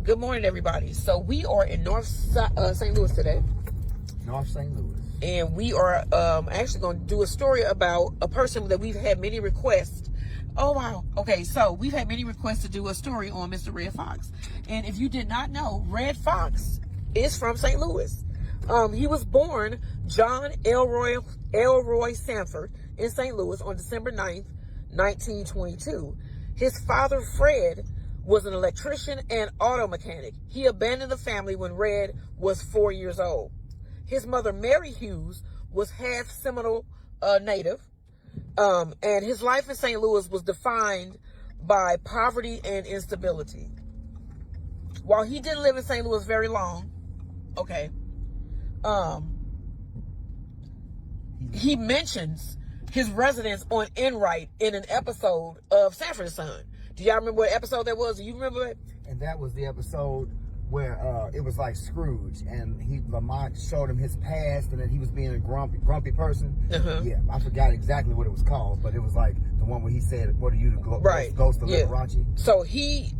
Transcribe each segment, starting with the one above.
Good morning, everybody. So we are in North St. Louis today. North St. Louis. And we are actually going to do a story about a person that we've had many requests. Oh, wow. Okay, so we've had many requests to do a story on Mr. Redd Foxx. And if you did not know, Redd Foxx is from St. Louis. He was born John Elroy Sanford in St. Louis on December 9th, 1922. His father, Fred, was an electrician and auto mechanic. He abandoned the family when Redd was 4 years old. His mother, Mary Hughes, was half Seminole native, and his life in St. Louis was defined by poverty and instability. While he didn't live in St. Louis very long, he mentions his residence on Enright in an episode of Sanford and Son. Do y'all remember what episode that was? Do you remember it? And that was the episode where it was like Scrooge, and Lamont showed him his past, and then he was being a grumpy person. Yeah, I forgot exactly what it was called, but it was like the one where he said, "What are you, the ghost of Liberace?" So he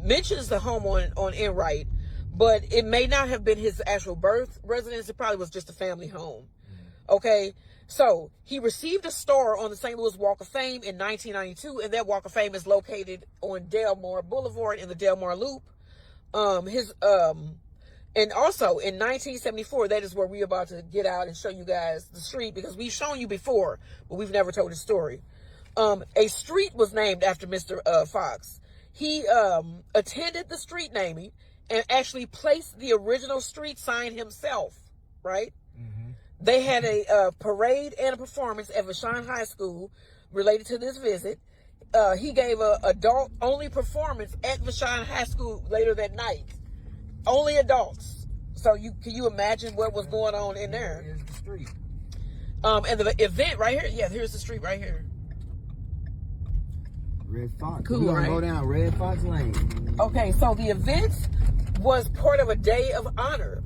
mentions the home on Enright, but it may not have been his actual birth residence. It probably was just a family home. Okay, so he received a star on the St. Louis Walk of Fame in 1992, and that Walk of Fame is located on Delmar Boulevard in the Delmar Loop. And also in 1974, that is where we're about to get out and show you guys the street, because we've shown you before, but we've never told the story. A street was named after Mr. Foxx. He attended the street naming and actually placed the original street sign himself, right? They had a parade and a performance at Vashon High School related to this visit. He gave a adult-only performance at Vashon High School later that night. Only adults. So can you imagine what was going on in there? Here's the street. And the event right here. Yeah, here's the street right here. Redd Foxx. Cool, We're gonna right? go down Redd Foxx Lane. Okay, so the event was part of a day of honor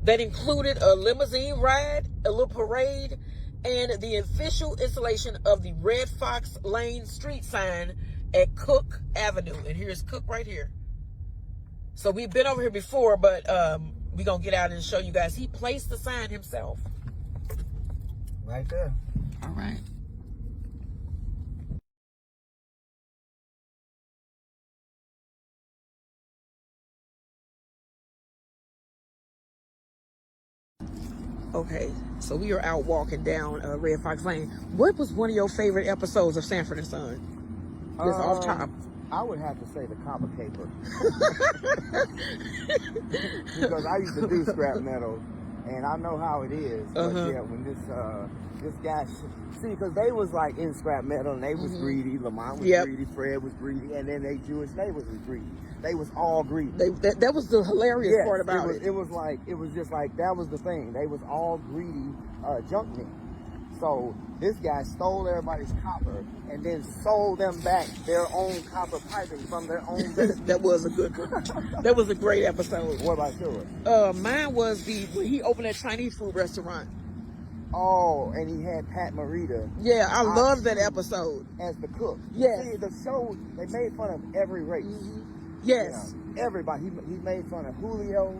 that included a limousine ride, a little parade, and the official installation of the Redd Foxx Lane street sign at Cook Avenue. And here's Cook right here. So we've been over here before, but we're going to get out and show you guys. He placed the sign himself. Right there. All right. Okay, so we are out walking down Redd Foxx Lane. What was one of your favorite episodes of Sanford and Son? Just off top. I would have to say the copper caper. Because I used to do scrap metal, and I know how it is. But yeah, when this guy, because they was like in scrap metal, and they was greedy. Lamont was greedy, Fred was greedy, and then they Jewish neighbors was greedy. They was all greedy. That was the hilarious part about it. It was just like, that was the thing. They was all greedy junkmen. So this guy stole everybody's copper and then sold them back their own copper piping from their own business. That was a good one. That was a great episode. What about yours? Mine was when he opened that Chinese food restaurant. Oh, and he had Pat Morita. Yeah, I love that episode. As the cook. Yes. See, the show, they made fun of every race. Yes. You know, everybody. He made fun of Julio.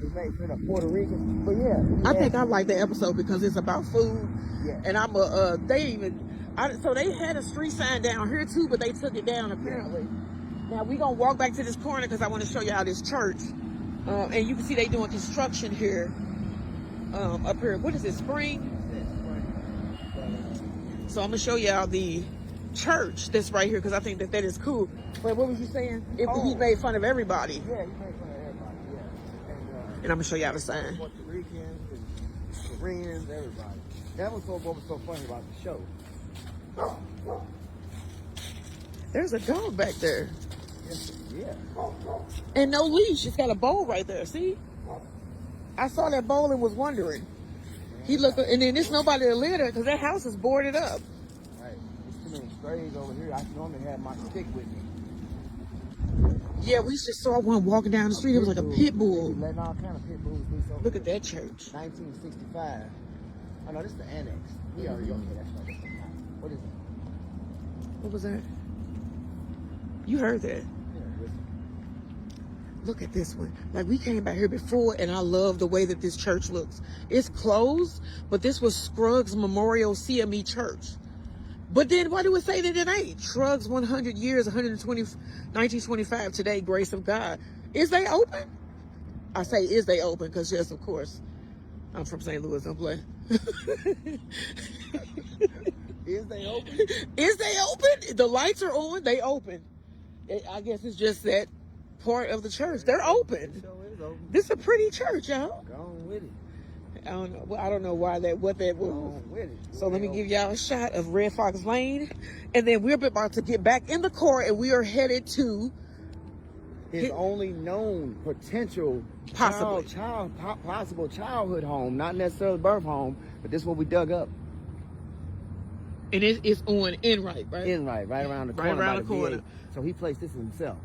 He made fun of Puerto Rican. But yeah. I think I like the episode because it's about food. Yeah. And so they had a street sign down here too, but they took it down apparently. Now we're going to walk back to this corner because I want to show y'all this church. And you can see they doing construction here. Up here. What is it, Spring? So I'm going to show y'all the church that's right here because I think that is cool. But what was you saying? He made fun of everybody. Yeah, he made fun of everybody, yeah. And I'm going to show y'all the sign. Puerto Ricans and Koreans, everybody. That was what was so funny about the show. There's a dog back there. Yeah. And no leash. It's got a bowl right there. See? I saw that bowl and was wondering. He looked, and then there's nobody to live there because that house is boarded up. Right. There's too many strays over here. I normally have my stick with me. Yeah, we just saw one walking down the street. It was like a pit bull. Letting all kind of pit bulls loose over Look at that church. 1965. Oh no, this is the annex. We already okay. That's right. What is it? What was that? You heard that? Yeah, listen. Look at this one. Like, we came back here before, and I love the way that this church looks. It's closed, but this was Scruggs Memorial CME Church. But then why do it say that it ain't? Scruggs 100 years, 1925 today, grace of God. Is they open? I say, is they open? Because, yes, of course, I'm from St. Louis, don't play. Is they open? Is they open? The lights are on, they open. I guess it's just that part of the church. They're open. This is a pretty church, y'all. Go on with it. I don't know. Well, I don't know what that was. So let me give y'all a shot of Redd Foxx Lane, and then we're about to get back in the car, and we are headed to his only known potential possible childhood home, not necessarily birth home, but this is what we dug up. And it's on Enright, right? Enright, right around the corner. Right around the corner. So he placed this himself.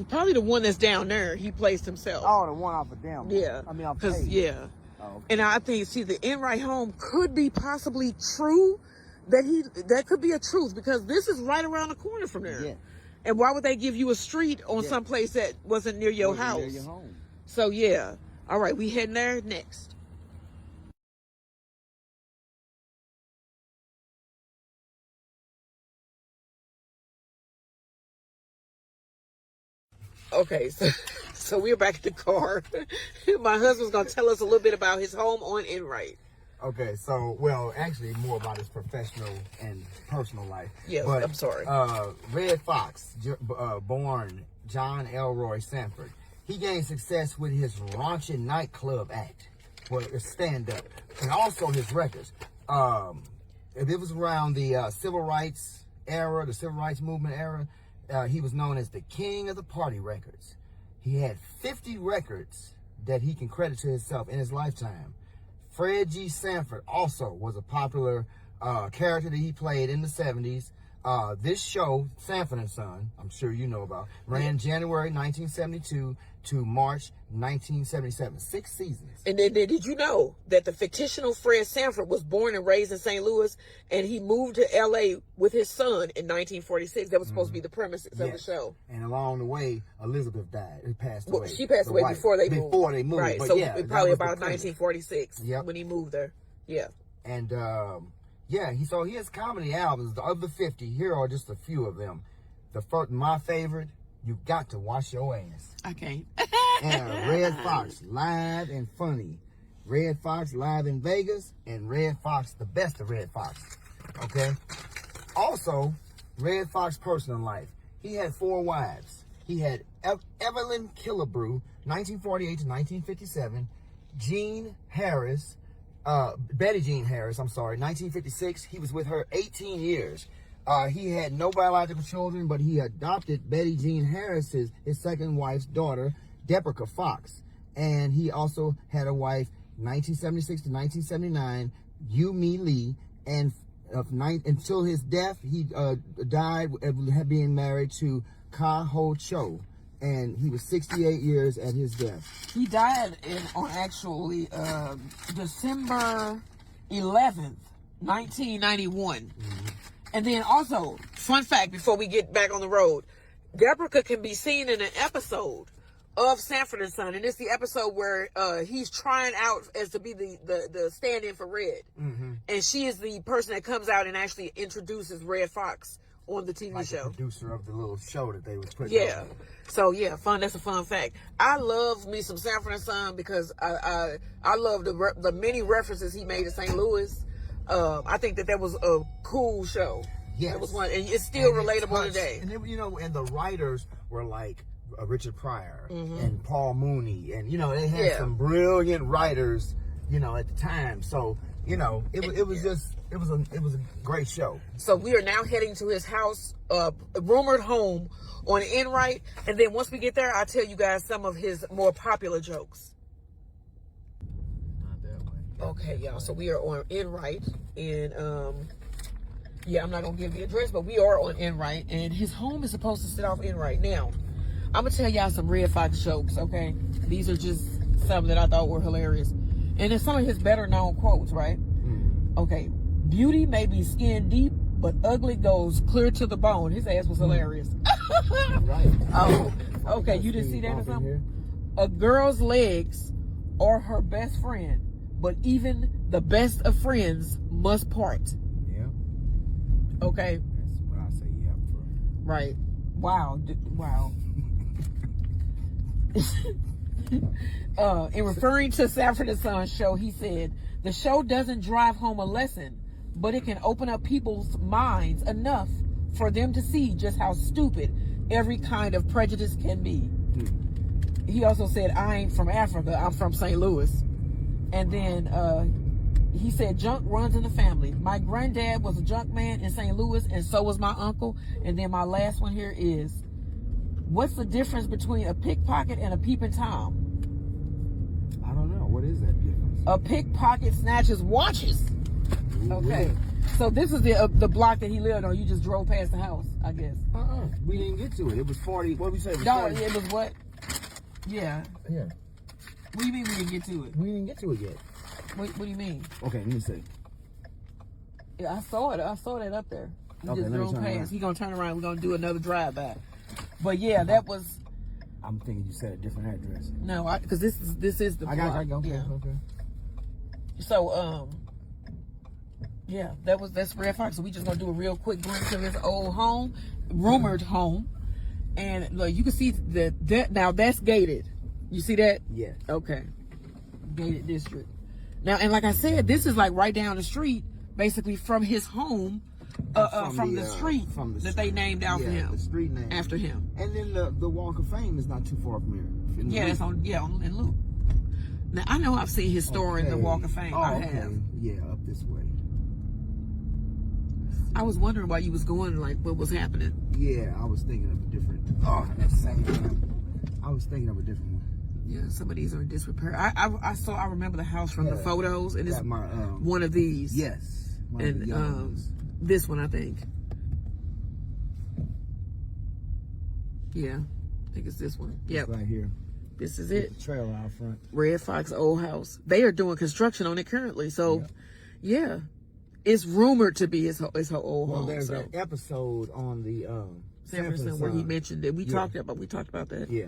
Probably the one that's down there. He placed himself. Oh, the one off of them. Yeah. I mean, because yeah. Oh, okay. And I think, see, the Enright home could be possibly true. That could be a truth, because this is right around the corner from there. Yeah. And why would they give you a street on some place that wasn't near your house? Near your home. So yeah. All right, we heading there next. Okay, so we're back in the car. My husband's gonna tell us a little bit about his home on Enright. Okay, so, well, actually more about his professional and personal life. Yes, but, I'm sorry. Redd Foxx, born John Elroy Sanford, he gained success with his raunchy nightclub act, well, stand-up, and also his records. It was around the civil rights era, the civil rights movement era. He was known as the king of the party records. He had 50 records that he can credit to himself in his lifetime. Fred G. Sanford also was a popular character that he played in the 70s. This show, Sanford and Son, I'm sure you know about, ran January 1972 to March 1977, 6 seasons. And then did you know that the fictional Fred Sanford was born and raised in St. Louis, and he moved to L.A. with his son in 1946? That was supposed to be the premises of the show. And along the way, Elizabeth died. It passed away. She passed away before they moved. Before they moved. Right, but so yeah, probably about 1946 when he moved there. Yeah. And he has comedy albums. Of the 50, here are just a few of them. My favorite, You Got to Wash Your Ass. I can't. And Redd Foxx, Live and Funny. Redd Foxx, Live in Vegas. And Redd Foxx, The Best of Redd Foxx. Okay? Also, Redd Foxx' personal life. He had 4 wives. He had Evelyn Killebrew, 1948 to 1957. Jean Harris, Betty Jean Harris, 1956. He was with her 18 years. He had no biological children, but he adopted Betty Jean Harris, his second wife's daughter, Deborah Fox. And he also had a wife, 1976 to 1979, Yumi Lee, and until his death, he died being married to Ka Ho Cho, and he was 68 years at his death. He died on actually December 11th, 1991. Mm-hmm. And then also, fun fact before we get back on the road, Deborah can be seen in an episode of Sanford and Son, and it's the episode where he's trying out as to be the stand-in for Redd. Mm-hmm. And she is the person that comes out and actually introduces Redd Foxx on the TV show. The producer of the little show that they was putting Yeah. On. So yeah, fun. That's a fun fact. I love me some Sanford and Son because I love the many references he made to St. Louis. I think that was a cool show. Yes. It was one, and it's still relatable today. And then, and the writers were like Richard Pryor and Paul Mooney, and they had some brilliant writers, at the time. So it was a great show. So we are now heading to his house, rumored home on Enright, and then once we get there, I'll tell you guys some of his more popular jokes. Not that way. Okay, y'all. So we are on Enright, and I'm not gonna give the address, but we are on Enright, and his home is supposed to sit off Enright. Now, I'm gonna tell y'all some Redd Foxx jokes. Okay, these are just some that I thought were hilarious, and it's some of his better known quotes, right? Okay, beauty may be skin deep, but ugly goes clear to the bone. His ass was hilarious. Right. Okay, you didn't see that or something? A girl's legs are her best friend, but even the best of friends must part. Yeah. Okay. That's what I say. Yeah. Right. Wow. Wow. In referring to Sanford and Son show, he said, the show doesn't drive home a lesson, but it can open up people's minds enough for them to see just how stupid every kind of prejudice can be. He also said, I ain't from Africa, I'm from St. Louis. And then he said, junk runs in the family. My granddad was a junk man in St. Louis, and so was my uncle. And then my last one here is, what's the difference between a pickpocket and a peeping Tom? I don't know. What is that difference? A pickpocket snatches watches. Okay. So this is the block that he lived on. You just drove past the house, I guess. We didn't get to it. It was 40. What did we say? It was No, 40. it was what? Yeah. Yeah. What do you mean we didn't get to it? We didn't get to it yet. What do you mean? Okay, let me see. Yeah, I saw it. I saw that up there. We Okay, just let me drove turn past. around. He gonna turn around. We're gonna do another drive by. But yeah, that was I'm thinking you said a different address. no, because this is the block. I got Yeah. Okay. So yeah, that's Redd Foxx. So we just gonna do a real quick glimpse of his old home, rumored home, and look, you can see that now that's gated. You see that? Yeah. Okay. Gated district. Now, and like I said, this is like right down the street, basically from his home, from the street that they named after him. The street name after him. And then the Walk of Fame is not too far from here. Yeah, that's in Loop. Now I know I've seen his store in the Walk of Fame. I have. Yeah, up this way. I was wondering why you was going, like what was happening. Yeah, I was thinking of a different. Oh, that's the same thing. I was thinking of a different one. Yeah, some of these are in disrepair. I remember the house from the photos, and it's one of these. Yes. And this one, I think. Yeah, I think it's this one. Yep. Right here. This is it. Trailer out front. Redd Foxx old house. They are doing construction on it currently. So, yeah. It's rumored to be his old home. Well, there's an episode on the Sanford and Son where he mentioned that. We talked about that. Yeah.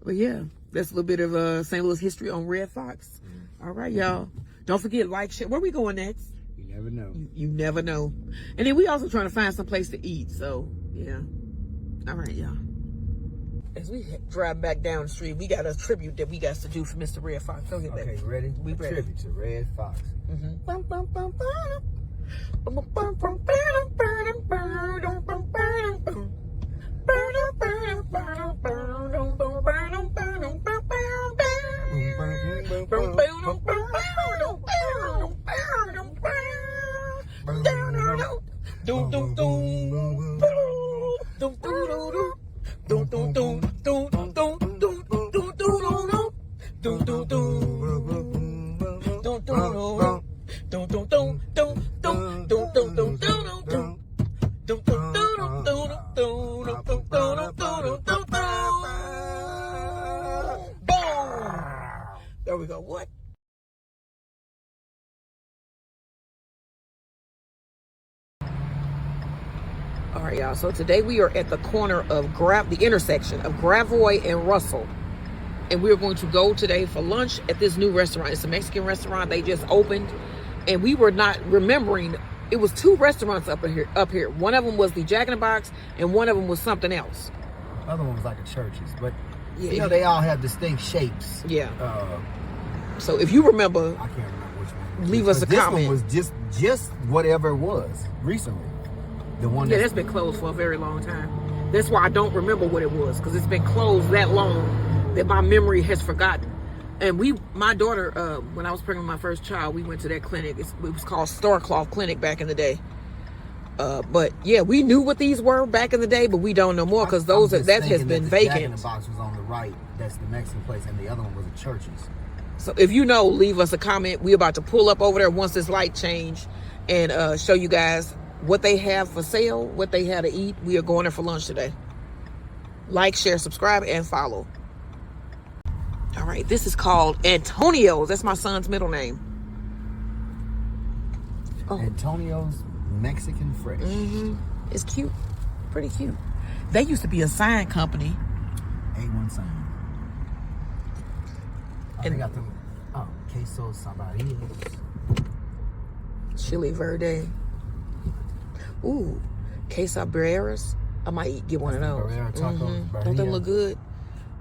But yeah, that's a little bit of St. Louis history on Redd Foxx. All right, y'all. Don't forget, like, share. Where we going next? You never know. You never know. And then we also trying to find some place to eat. So, yeah. All right, y'all. As we drive back down the street, we got a tribute that we got to do for Mr. Redd Foxx. Go ahead, baby. Okay, ready? We ready. Tribute to Redd Foxx. There we go. What? All right, y'all. So today we are at the corner of the intersection of Gravois and Russell. And we're going to go today for lunch at this new restaurant. It's a Mexican restaurant. They just opened. And we were not remembering. It was two restaurants up here. One of them was the Jack in the Box, and one of them was something else. The other one was like a Church's, but yeah, you know they all have distinct shapes. Yeah. So if you remember, I can't remember which one. Leave us a comment. This one was just whatever it was recently. The one. Yeah, that's been closed for a very long time. That's why I don't remember what it was, because it's been closed that long that my memory has forgotten. And my daughter, when I was pregnant with my first child, we went to that clinic. It was called Starcloth Clinic back in the day. But yeah, we knew what these were back in the day, but we don't know more because that has been vacant. Jack in the Box was on the right. That's the Mexican place, and the other one was a Church's. So if you know, leave us a comment. We're about to pull up over there once this light change and show you guys what they have for sale, what they have to eat. We are going there for lunch today. Like, share, subscribe, and follow. All right, this is called Antonio's. That's my son's middle name. Oh. Antonio's Mexican Fresh. Mm-hmm. It's cute. Pretty cute. They used to be a sign company A1 sign. Oh, And they got them. Oh, queso sabarias. Chili Verde. Ooh, quesabreras. I might get one of those. Barrera tacos. Don't they look good?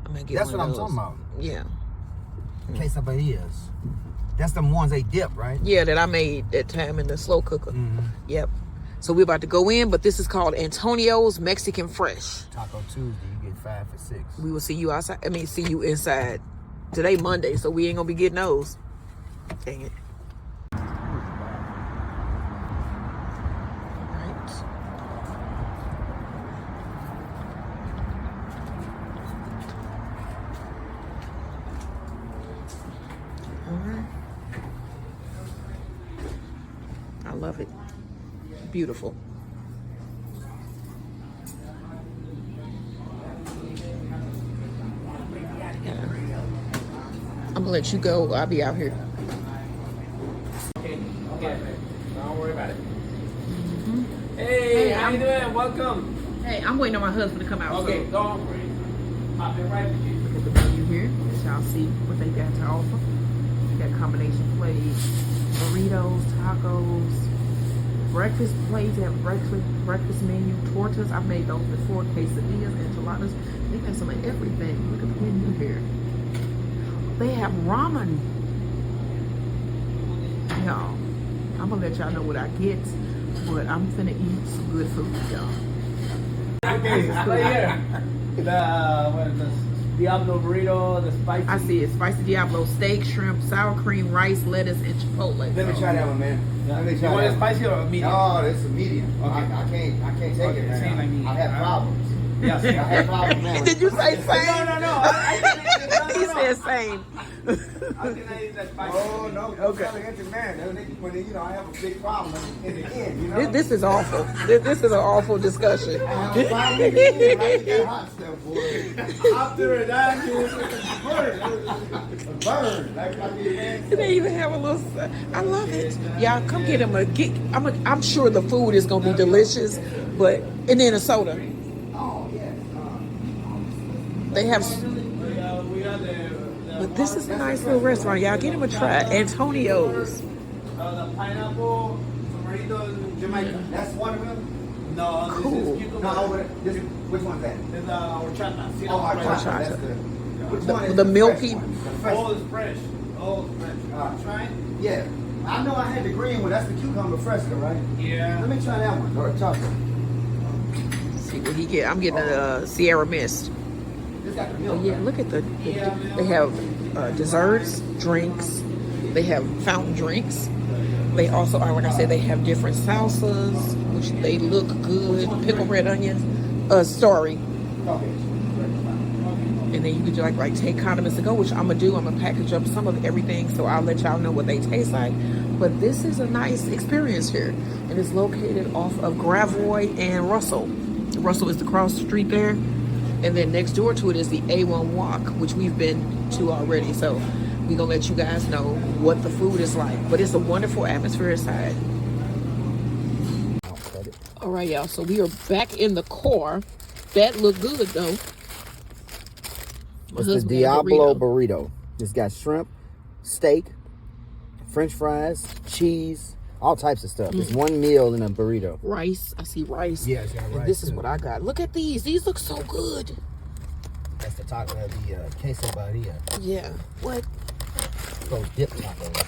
I might get That's one what of I'm those. talking about. Yeah. Quesabarias. That's them ones they dip, right? Yeah, that I made that time in the slow cooker. Mm-hmm. Yep. So we're about to go in, but this is called Antonio's Mexican Fresh. Taco Tuesday, you get 5 for 6. We will see you outside. I mean, see you inside. Today Monday, so we ain't gonna be getting those. Dang it. I love it. Beautiful. Yeah. I'm gonna let you go. I'll be out here. Okay. Don't worry about it. Hey, how you doing? Welcome. Hey, I'm waiting on my husband to come out. Okay, So. don't worry. Pop it right with you. Look at the menu here. Let y'all see what they got to offer. They got combination plates, burritos, tacos, breakfast plates. They have breakfast menu, tortas. I've made those before. Quesadillas, enchiladas. They got some of everything. Look at the menu here. They have ramen. Y'all, I'm gonna let y'all know what I get, but I'm finna eat some good food, y'all. Okay, right here. The Diablo burrito, the spicy. I see it. Spicy Diablo steak, shrimp, sour cream, rice, lettuce, and chipotle. Let me try that one, man. Let me You try want it that one. spicy or medium? No, it's a medium. Okay. I can't take Okay, it, same like me. man. I have problems. Yes, I have problems, man. Did you say same? No. He said same. How can I eat that spicy? Oh, no. Okay. Man, when you know, I have a big problem in the end, you know? This is awful. This is an awful discussion. I have a problem in the end. I get hot stuff, boy. After that, you Burn. Like They even have a little. I love it. Y'all come get him I'm sure the food is gonna be delicious, but and then a soda. Oh, yes. They have. we are the But this is a nice little restaurant. Y'all get him a try. Antonio's. the pineapple, tomatoes, Jamaica. That's one of them? No, Cool. this is cucumber. No, which one's that? This is horchata. Oh, Horchata. That's which one is The fresh milky- one? The fresh All one. is fresh. All is fresh. Try it? Yeah. I know I had the green one. That's the cucumber fresco, right? Yeah. Let me try that one. Or chocolate. See what he get. I'm getting a Sierra Mist. This got the Oh milk. yeah, look at they have desserts, drinks. They have fountain drinks. They also are, like I said, they have different salsas, which they look good. Pickled red onions. Sorry. Okay. And then you could like take condiments to go, which I'm gonna do. I'm gonna package up some of everything, so I'll let y'all know what they taste like. But this is a nice experience here, and it's located off of Gravois and Russell. Russell is the cross street there, and then next door to it is the A1 Walk, which we've been to already. So we're gonna let you guys know what the food is like. But it's a wonderful atmosphere inside. All right, y'all. So we are back in the car. That looked good though. It's the Diablo burrito. It's got shrimp, steak, French fries, cheese, all types of stuff. It's one meal in a burrito. Rice. I see rice. Yeah, it's got And rice, this is too. what I got. Look at these. These look so good. That's the taco, the quesadilla. Yeah. What? Those dip tacos.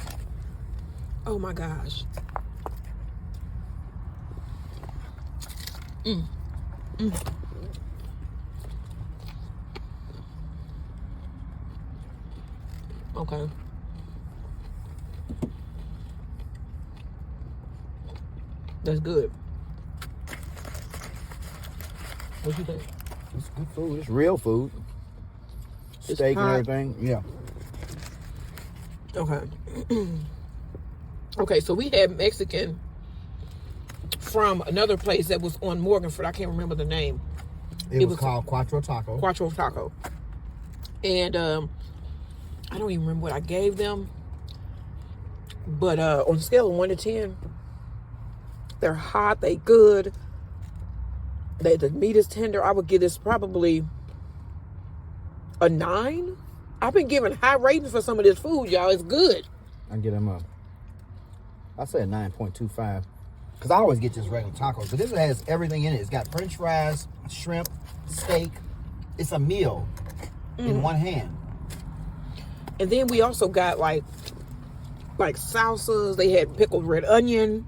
Oh my gosh. Okay. That's good. What you think? It's good food. It's real food. It's Steak and hot. everything. Yeah. Okay. Okay, so we had Mexican from another place that was on Morganford. I can't remember the name. It was called Cuatro Taco. Quattro Taco. And I don't even remember what I gave them. But on a scale of 1 to 10, they're hot, they good. The meat is tender. I would give this probably A 9? I've been giving high ratings for some of this food, y'all. It's good. I get them up. I said 9.25. Because I always get just regular tacos. But this has everything in it. It's got french fries, shrimp, steak. It's a meal in one hand. And then we also got like salsas. They had pickled red onion.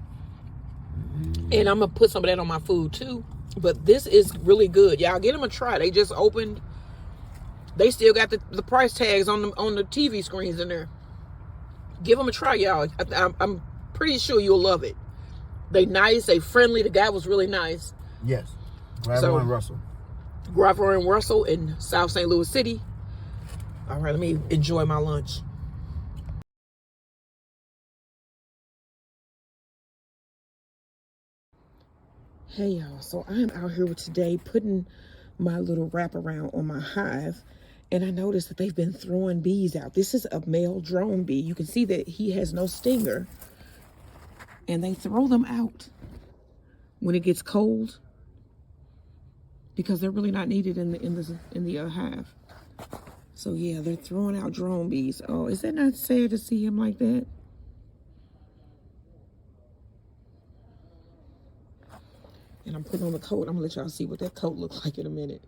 And I'm going to put some of that on my food too. But this is really good. Y'all get them a try. They just opened. They still got the price tags on the TV screens in there. Give them a try, y'all. I'm pretty sure you'll love it. They nice. They friendly. The guy was really nice. Yes. Gravo and Russell. Gravo and Russell in South St. Louis City. All right, let me enjoy my lunch. Hey, y'all. So I'm out here today putting my little wraparound on my hive. And I noticed that they've been throwing bees out. This is a male drone bee. You can see that he has no stinger. And they throw them out when it gets cold because they're really not needed in the hive. So yeah, they're throwing out drone bees. Oh, is that not sad to see him like that? And I'm putting on the coat. I'm gonna let y'all see what that coat looks like in a minute.